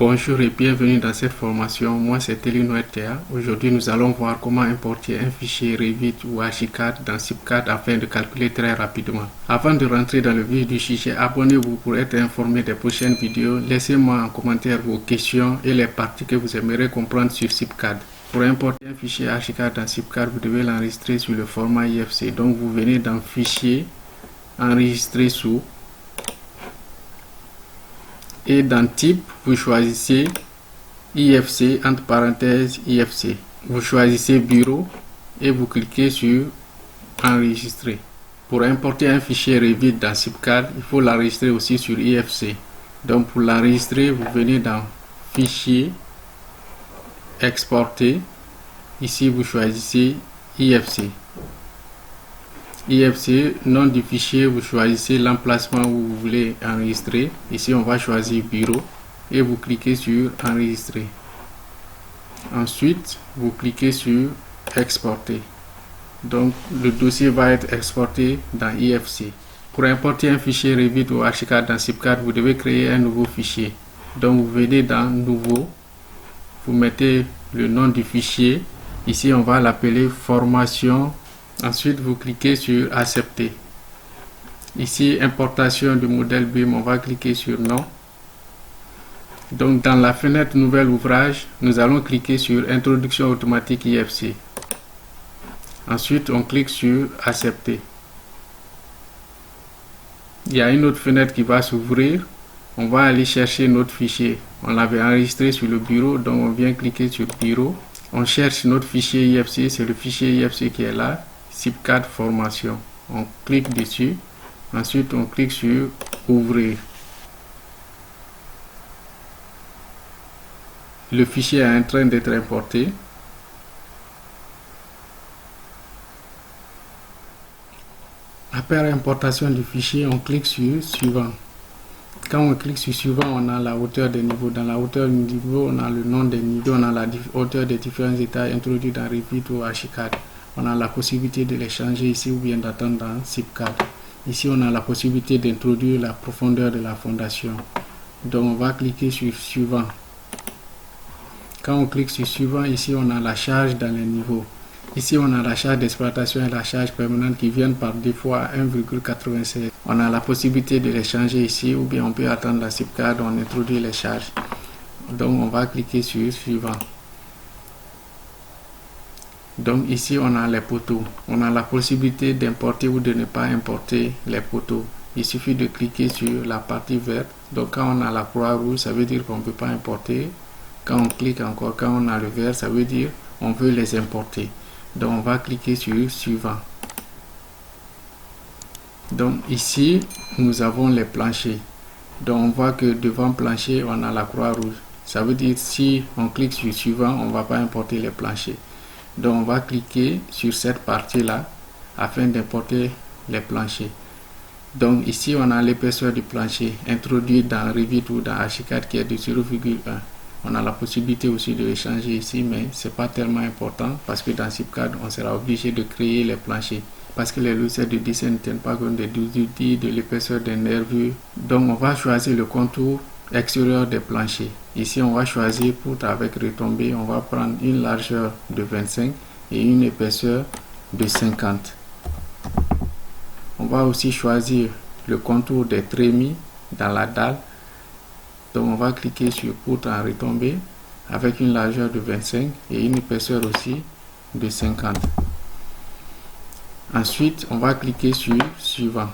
Bonjour et bienvenue dans cette formation. Moi c'est Telino RTA. Aujourd'hui nous allons voir comment importer un fichier Revit ou Archicad dans SIPCAD afin de calculer très rapidement. Avant de rentrer dans le vif du sujet, abonnez-vous pour être informé des prochaines vidéos. Laissez-moi en commentaire vos questions et les parties que vous aimeriez comprendre sur SIPCAD. Pour importer un fichier Archicad dans SIPCAD, vous devez l'enregistrer sur le format IFC. Donc vous venez dans Fichier, Enregistrer sous. Et dans Type, vous choisissez IFC, entre parenthèses IFC. Vous choisissez Bureau et vous cliquez sur Enregistrer. Pour importer un fichier Revit dans SIPCAD, il faut l'enregistrer aussi sur IFC. Donc pour l'enregistrer, vous venez dans Fichier, Exporter. Ici, vous choisissez IFC. IFC, nom du fichier, vous choisissez l'emplacement où vous voulez enregistrer. Ici, on va choisir Bureau et vous cliquez sur Enregistrer. Ensuite, vous cliquez sur Exporter. Donc, le dossier va être exporté dans IFC. Pour importer un fichier Revit ou Archicad dans SIPCAD, vous devez créer un nouveau fichier. Donc, vous venez dans Nouveau, vous mettez le nom du fichier. Ici, on va l'appeler Formation. Ensuite, vous cliquez sur Accepter. Ici, importation du modèle BIM, on va cliquer sur Non. Donc, dans la fenêtre Nouvel ouvrage, nous allons cliquer sur Introduction automatique IFC. Ensuite, on clique sur Accepter. Il y a une autre fenêtre qui va s'ouvrir. On va aller chercher notre fichier. On l'avait enregistré sur le bureau, donc on vient cliquer sur Bureau. On cherche notre fichier IFC, c'est le fichier IFC qui est là. SIPCAD formation. On clique dessus. Ensuite, on clique sur Ouvrir. Le fichier est en train d'être importé. Après l'importation du fichier, on clique sur Suivant. Quand on clique sur Suivant, on a la hauteur des niveaux. Dans la hauteur du niveau, on a le nom des niveaux, on a la hauteur des différents états introduits dans Revit ou Archicad. On a la possibilité de les changer ici ou bien d'attendre dans SIPCAD. Ici, on a la possibilité d'introduire la profondeur de la fondation. Donc, on va cliquer sur Suivant. Quand on clique sur Suivant, ici, on a la charge dans les niveaux. Ici, on a la charge d'exploitation et la charge permanente qui viennent par défaut à 1,96. On a la possibilité de les changer ici ou bien on peut attendre la SIPCAD, on introduit les charges. Donc, on va cliquer sur Suivant. Donc ici on a les poteaux. On a la possibilité d'importer ou de ne pas importer les poteaux. Il suffit de cliquer sur la partie verte. Donc quand on a la croix rouge, ça veut dire qu'on ne peut pas importer. Quand on clique encore, quand on a le vert, ça veut dire on veut les importer. Donc on va cliquer sur Suivant. Donc ici nous avons les planchers. Donc on voit que devant plancher on a la croix rouge. Ça veut dire si on clique sur Suivant, on ne va pas importer les planchers. Donc on va cliquer sur cette partie là afin d'importer les planchers. Donc ici on a l'épaisseur du plancher introduit dans Revit ou dans Archicad qui est de 0,1. On a la possibilité aussi de le changer ici, mais c'est pas tellement important parce que dans SIPCAD on sera obligé de créer les planchers parce que les logiciels de dessin ne tiennent pas compte des outils, de l'épaisseur des nervures. Donc on va choisir le contour extérieur des planchers. Ici on va choisir poutre avec retombée. On va prendre une largeur de 25 et une épaisseur de 50. On va aussi choisir le contour des trémies dans la dalle. Donc on va cliquer sur poutre en retombée avec une largeur de 25 et une épaisseur aussi de 50. Ensuite on va cliquer sur Suivant.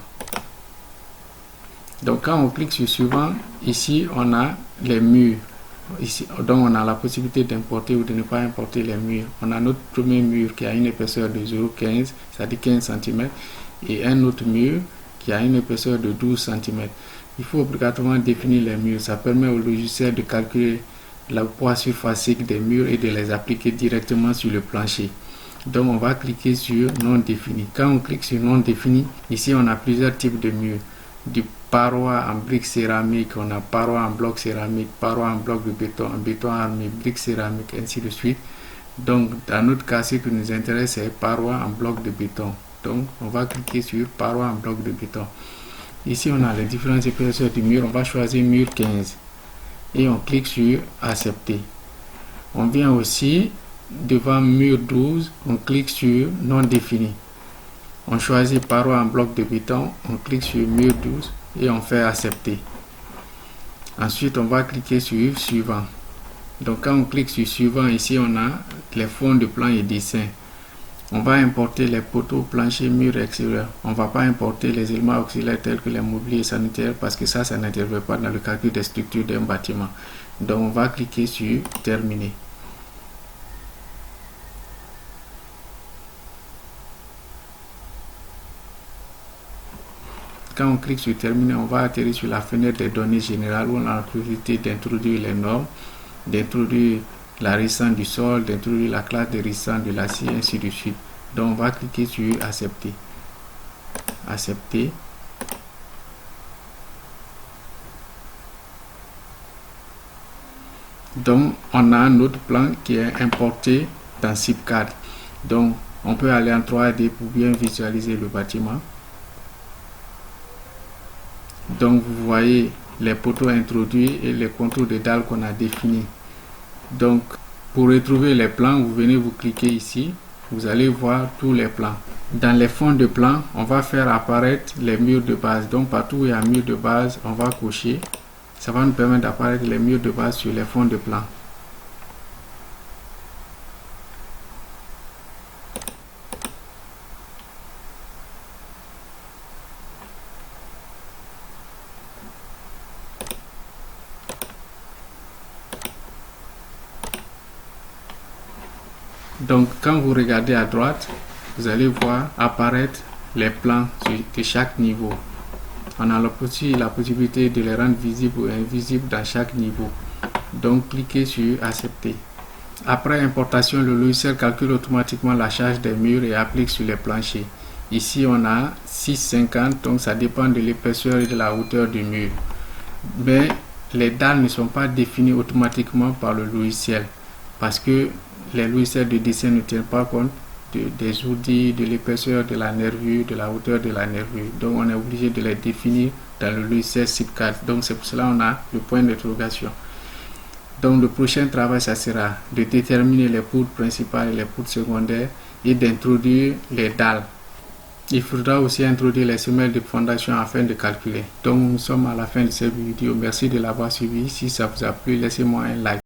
Donc quand on clique sur Suivant, ici on a les murs. Ici, donc on a la possibilité d'importer ou de ne pas importer les murs. On a notre premier mur qui a une épaisseur de 0,15, c'est-à-dire 15 cm, et un autre mur qui a une épaisseur de 12 cm. Il faut obligatoirement définir les murs. Ça permet au logiciel de calculer le poids surfacique des murs et de les appliquer directement sur le plancher. Donc on va cliquer sur Non défini. Quand on clique sur Non défini, ici on a plusieurs types de murs. Du parois en briques céramiques, on a parois en bloc céramique, parois en bloc de béton, en béton armé, briques céramiques, ainsi de suite. Donc dans notre cas, ce qui nous intéresse, c'est parois en bloc de béton. Donc on va cliquer sur parois en bloc de béton. Ici on a les différentes épaisseurs du mur. On va choisir mur 15. et on clique sur accepter. On vient aussi devant mur 12, on clique sur non défini. On choisit paroi en bloc de béton, on clique sur mur 12 et on fait accepter. Ensuite, on va cliquer sur suivant. Donc quand on clique sur suivant, ici on a les fonds de plan et dessin. On va importer les poteaux, planchers, murs extérieurs. On ne va pas importer les éléments auxiliaires tels que les mobiliers sanitaires parce que ça n'intervient pas dans le calcul des structures d'un bâtiment. Donc on va cliquer sur terminer. Quand on clique sur terminer, on va atterrir sur la fenêtre des données générales où on a la possibilité d'introduire les normes, d'introduire la résistance du sol, d'introduire la classe de résistance de l'acier, ainsi de suite. Donc on va cliquer sur accepter. Accepter. Donc on a un autre plan qui est importé dans SIPCAD. Donc on peut aller en 3D pour bien visualiser le bâtiment. Donc vous voyez les poteaux introduits et les contours de dalles qu'on a définis. Donc pour retrouver les plans, vous venez vous cliquer ici, vous allez voir tous les plans. Dans les fonds de plan, on va faire apparaître les murs de base. Donc partout où il y a un mur de base, on va cocher. Ça va nous permettre d'apparaître les murs de base sur les fonds de plan. Donc quand vous regardez à droite, vous allez voir apparaître les plans de chaque niveau. On a aussi la possibilité de les rendre visibles ou invisibles dans chaque niveau. Donc cliquez sur accepter. Après importation, le logiciel calcule automatiquement la charge des murs et applique sur les planchers. Ici on a 6,50, donc ça dépend de l'épaisseur et de la hauteur du mur. Mais les dalles ne sont pas définies automatiquement par le logiciel parce que les logiciels de dessin ne tiennent pas compte des outils, de l'épaisseur de la nervure, de la hauteur de la nervure. Donc on est obligé de les définir dans le logiciel SIPCAD. Donc c'est pour cela qu'on a le point d'interrogation. Donc le prochain travail, ça sera de déterminer les poutres principales et les poutres secondaires et d'introduire les dalles. Il faudra aussi introduire les semelles de fondation afin de calculer. Donc nous sommes à la fin de cette vidéo. Merci de l'avoir suivi. Si ça vous a plu, laissez-moi un like.